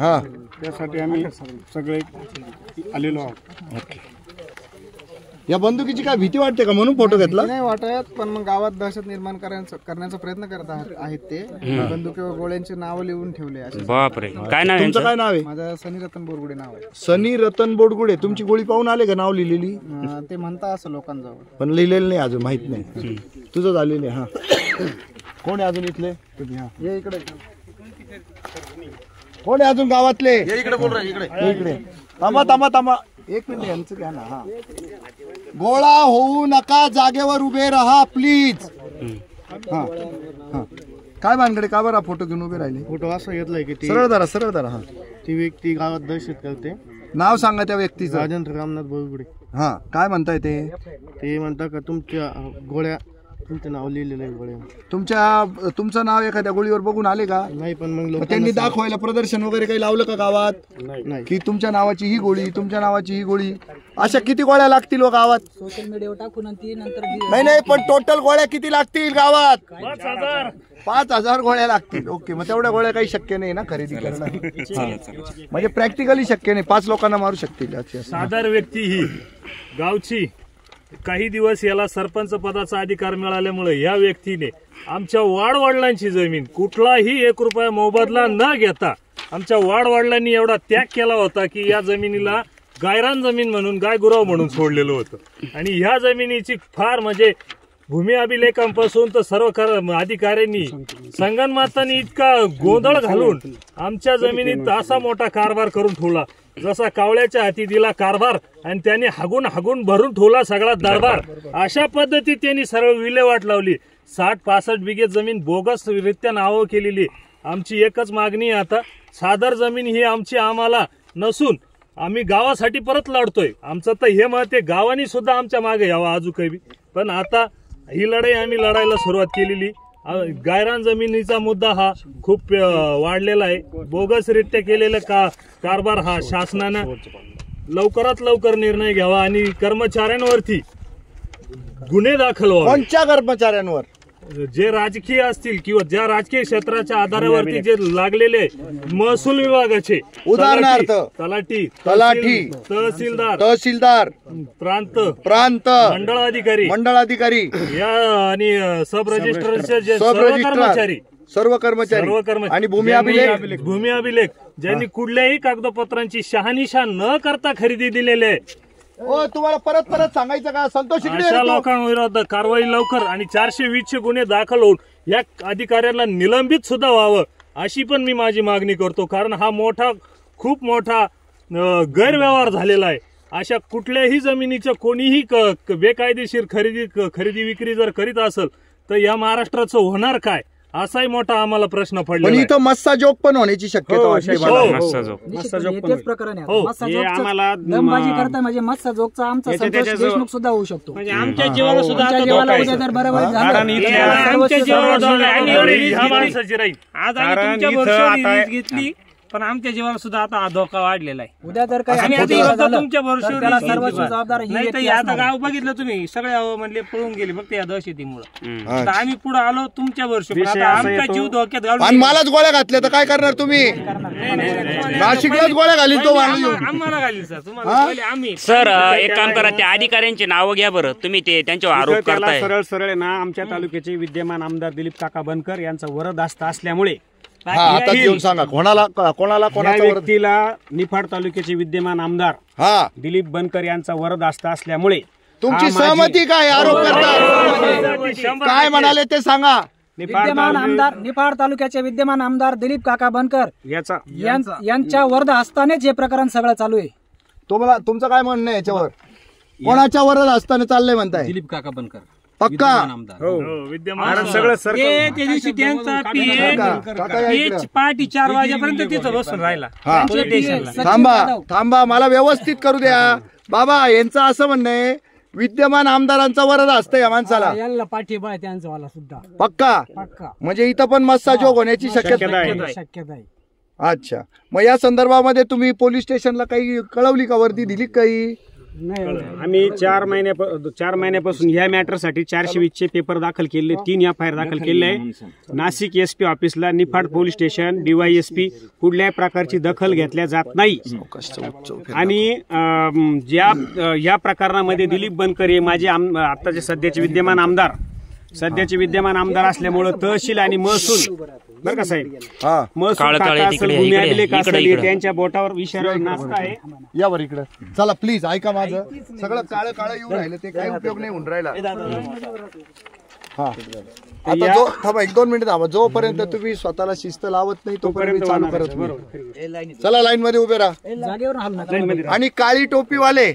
हा, त्यासाठी आम्ही सगळे आलेलो आहोत. ओके. या बंदुकीची काय भीती वाटते का म्हणून फोटो घेतला? नाही वाटत, पण मग गावात दहशत निर्माण करण्याचा प्रयत्न करत आहेत ते. बंदुकीवर गोळ्यांचे नाव लिहून ठेवले. बापरे, काय नाव तुमचं काय नाव आहे? माझं सनी रतन बोरगुडे नाव आहे. सनी रतन बोडगुडे. तुमची गोळी पाहून आले का नाव लिहिलेली? ते म्हणता असं लोकांजवळ, पण लिहिलेलं नाही अजून, माहित नाही. तुझं झालेलं आहे. हा, कोण आहे अजून इथले? ये इकडे. कोण आहे अजून गावातले? इकडे बोल रहा, इकडे. थांबा थांबा थांबा, एक मिनिट यांचं घ्या ना. हा, गोळा होऊ नका, जागेवर उभे राहा प्लीज. हा हा, काय भानगडे, का बरं फोटो घेऊन उभे राहिले? फोटो असं घेतलाय की सरळ धरा, सरळ धरा. हा, ती व्यक्ती गावात दहशत करते. नाव सांगा त्या व्यक्तीचं. राजेंद्र रामनाथ बोरगुडे. हा, काय म्हणताय ते? ते म्हणतात का तुमच्या गोळ्या, तुमचं नाव लिहिलेलं आहे गोळ्या. तुमचं नाव एखाद्या गोळीवर बघून आले का? नाही, पण मग मग त्यांनी दाखवायला प्रदर्शन वगैरे काही लावलं का गावात? नाही. की तुमच्या नावाची ही गोळी, तुमच्या नावाची ही गोळी, अशा किती गोळ्या लागतील गावात? सोशल मीडियावर टाकून नंतर नाही, पण टोटल गोळ्या किती लागतील गावात? 5,000 गोळ्या लागतील. ओके, मग तेवढ्या गोळ्या काही शक्य नाही ना खरेदी करणं? म्हणजे प्रॅक्टिकली शक्य नाही, 5 लोकांना मारू शकतील. साधारण व्यक्ती ही गावची काही दिवस याला सरपंच पदाचा अधिकार मिळाल्यामुळे या व्यक्तीने आमच्या वाडवडिलांची जमीन कुठलाही 1 रुपया मोबदला न घेता आमच्या वाडवडिलांनी एवढा त्याग केला होता की या जमिनीला गायरान जमीन म्हणून, गायगुराव म्हणून सोडलेलं होतं. आणि ह्या जमिनीची फार म्हणजे भूमी अभिलेखांपासून तर सर्व अधिकाऱ्यांनी संगनमतानी इतका गोंधळ घालून आमच्या जमिनीत असा मोठा कारभार करून ठेवला, जसा कावळ्याच्या हाती दिला कारभार आणि त्याने हागून भरून ठेवला सगळा दरबार. अशा पद्धतीत त्यांनी सर्व विल्हेवाट लावली. 60-65 बिघे जमीन बोगस रित्या नावं केलेली. आमची एकच मागणी आहे आता, सादर जमीन ही आमची आम्हाला नसून आम्ही गावासाठी परत लढतोय. आमचं तर हे मत आहे, गावानी सुद्धा आमच्या मागे यावं अजून काही. पण आता ही लढाई आम्ही लढायला सुरुवात केलेली. गायरान जमिनीचा मुद्दा हा खूप वाढलेला आहे. बोगसरित्या केलेला कारभार हा शासनानं लवकरात लवकर निर्णय घ्यावा आणि कर्मचाऱ्यांवरती गुन्हे दाखल व्हावे. कोणत्या कर्मचाऱ्यांवर? जे राजकीय असतील किंवा ज्या राजकीय क्षेत्राच्या आधारावरती जे लागलेले महसूल विभागाचे, उदाहरणार्थ तलाठी, तहसीलदार, प्रांत मंडळ अधिकारी या आणि सब रजिस्ट्रारचे जे सर्व कर्मचारी आणि भूमी अभिलेख ज्यांनी कुठल्याही कागदपत्रांची शहानिशा न करता खरेदी दिलेले आहे. तुम्हाला परत सांगायचं का? संतोष, अशा लोकांविरोधात कारवाई लवकर आणि 420 गुन्हे दाखल होऊन या अधिकाऱ्यांना निलंबित सुद्धा व्हावं अशी पण मी माझी मागणी करतो. कारण हा खूप मोठा गैरव्यवहार झालेला आहे. अशा कुठल्याही जमिनीचं कोणीही बेकायदेशीर खरेदी विक्री जर करीत असेल तर या महाराष्ट्राचं होणार काय, असाही मोठा आम्हाला प्रश्न पडला. पण इथं मस्सा जोग पण होण्याची शक्यता वाटते. दमबाजी करता म्हणजे मस्सा जोगचा आमचा संतोष देशमुख सुद्धा होऊ शकतो. म्हणजे आमच्या जीवाला सुद्धा घेतली, पण आमच्या जीवाला सुद्धा आता धोका वाढलेला आहे. उद्या जर काही तुमच्या भरोश्यावर नाही, आता गाव बघितलं तुम्ही, सगळे म्हणले पळून गेले फक्त या दहशतीमुळे. आम्ही पुढे आलो तुमच्या भरोश्यावर, आमचा जीव धोक्यात घालून मलाच गोळ्या घातल्या तर काय करणार तुम्ही? नाशिकलाच गोळ्या घालील तो, आम्हाला घालील सर. तुम्हाला आम्ही सर एक काम करा, त्या अधिकाऱ्यांची नावं घ्या बरं. तुम्ही ते त्यांच्यावर आरोप करताय. सरळ ना, आमच्या तालुक्याचे विद्यमान आमदार दिलीप काका बनकर यांचा वरदहस्त असल्यामुळे आता घेऊन सांगा कोणाला व्यक्तीला निफाड तालुक्याचे विद्यमान आमदार दिलीप बनकर यांचा वरदहस्त असल्यामुळे तुमची सहमती काय? आरोप करता काय म्हणाले ते सांगा. निफाड तालुक्याचे विद्यमान आमदार दिलीप काका बनकर यांच्या वरदहस्तानेच हे प्रकरण सगळं चालू आहे. तुम्हाला तुमचं काय म्हणणं आहे याच्यावर? कोणाच्या वरदहस्ताने चाललंय म्हणताय? दिलीप काका बनकर पक्का सगळं त्या दिवशी त्यांचा पहाटे 4 वाजेपर्यंत तिथं बसून राहिला. थांबा, मला व्यवस्थित करू द्या बाबा. यांचं असं म्हणणं आहे विद्यमान आमदारांचा वरदहस्त या माणसाला पाठिंबा आहे त्यांचा सुद्धा. पक्का म्हणजे इथं पण मस्सा जोग होण्याची शक्यता आहे. अच्छा, मग या संदर्भामध्ये तुम्ही पोलीस स्टेशनला काही कळवली का? वर्दी दिली काही? आम्ही 4 महिन्यापासून या मॅटरसाठी 420 पेपर दाखल केले, 3 FIR दाखल केले आहे. नाशिक SP ऑफिसला, निफाड पोलीस स्टेशन, DYSP कुठल्याही प्रकारची दखल घेतल्या जात नाही. आणि या प्रकरणामध्ये दिलीप बनकर हे माझे आताचे सध्याचे विद्यमान आमदार असल्यामुळे तहसील आणि महसूल बरं का साहेब, महसूल खाता असेल, भूमी अभिलेख असेल, त्यांच्या बोटावर विषयावर नाचत आहे. यावर इकडे चला प्लीज, ऐका माझं. सगळं काळं काळं येऊन राहिलं, ते काही उपयोग नाही होऊन राहिला. आता जो थांबा 1-2 मिनिट थांबा, जोपर्यंत तुम्ही स्वतःला शिस्त लावत नाही तोपर्यंत चालू करत नाही. चला लाईन मध्ये उभे राहा. आणि काळी टोपीवाले